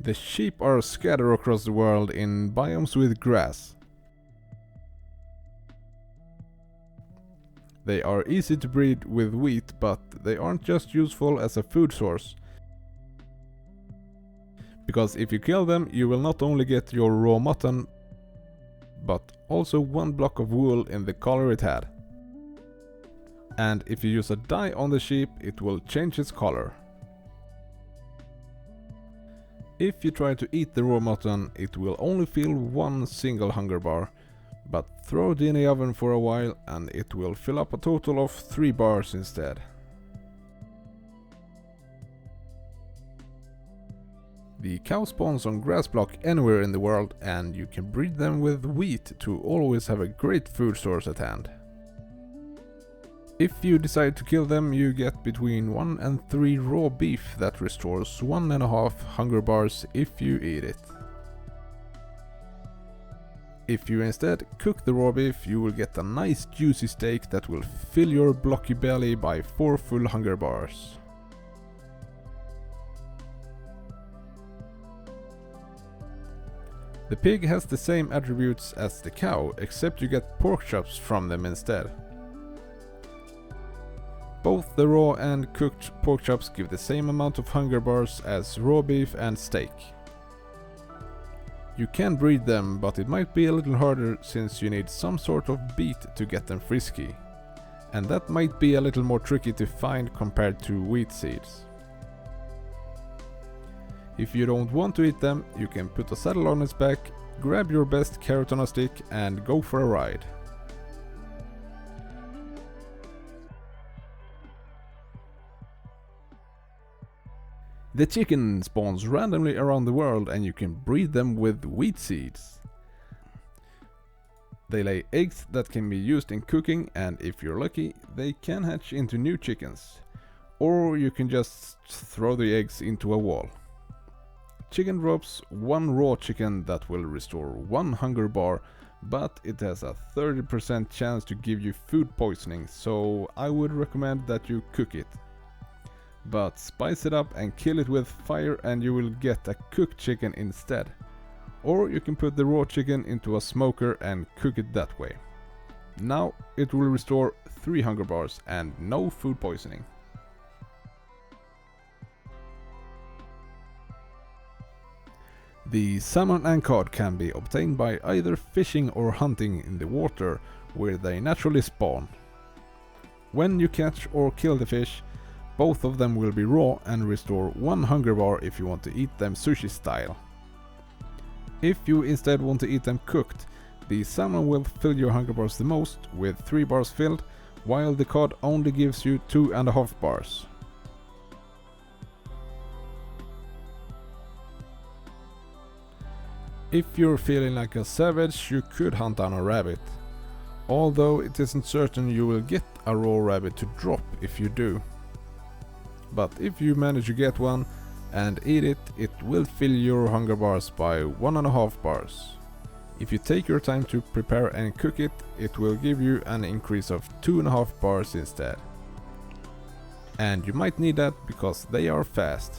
The sheep are scattered across the world in biomes with grass. They are easy to breed with wheat, but they aren't just useful as a food source. Because if you kill them, you will not only get your raw mutton, but also one block of wool in the color it had. And if you use a dye on the sheep, it will change its color. If you try to eat the raw mutton, it will only fill one single hunger bar, but throw it in the oven for a while and it will fill up a total of 3 bars instead. The cow spawns on grass block anywhere in the world, and you can breed them with wheat to always have a great food source at hand. If you decide to kill them, you get between 1 and 3 raw beef that restores 1.5 hunger bars if you eat it. If you instead cook the raw beef, you will get a nice juicy steak that will fill your blocky belly by 4 full hunger bars. The pig has the same attributes as the cow, except you get pork chops from them instead. Both the raw and cooked pork chops give the same amount of hunger bars as raw beef and steak. You can breed them, but it might be a little harder since you need some sort of beet to get them frisky. And that might be a little more tricky to find compared to wheat seeds. If you don't want to eat them, you can put a saddle on its back, grab your best carrot on a stick and go for a ride. The chicken spawns randomly around the world and you can breed them with wheat seeds. They lay eggs that can be used in cooking, and if you're lucky, they can hatch into new chickens. Or you can just throw the eggs into a wall. Chicken drops 1 raw chicken that will restore 1 hunger bar, but it has a 30% chance to give you food poisoning, so I would recommend that you cook it. But spice it up and kill it with fire and you will get a cooked chicken instead. Or you can put the raw chicken into a smoker and cook it that way. Now it will restore 3 hunger bars and no food poisoning. The salmon and cod can be obtained by either fishing or hunting in the water where they naturally spawn. When you catch or kill the fish, both of them will be raw and restore 1 hunger bar if you want to eat them sushi style. If you instead want to eat them cooked, the salmon will fill your hunger bars the most with 3 bars filled, while the cod only gives you 2.5 bars. If you're feeling like a savage, you could hunt down a rabbit. Although it isn't certain you will get a raw rabbit to drop if you do. But if you manage to get one and eat it, it will fill your hunger bars by 1.5 bars. If you take your time to prepare and cook it, it will give you an increase of 2.5 bars instead. And you might need that because they are fast.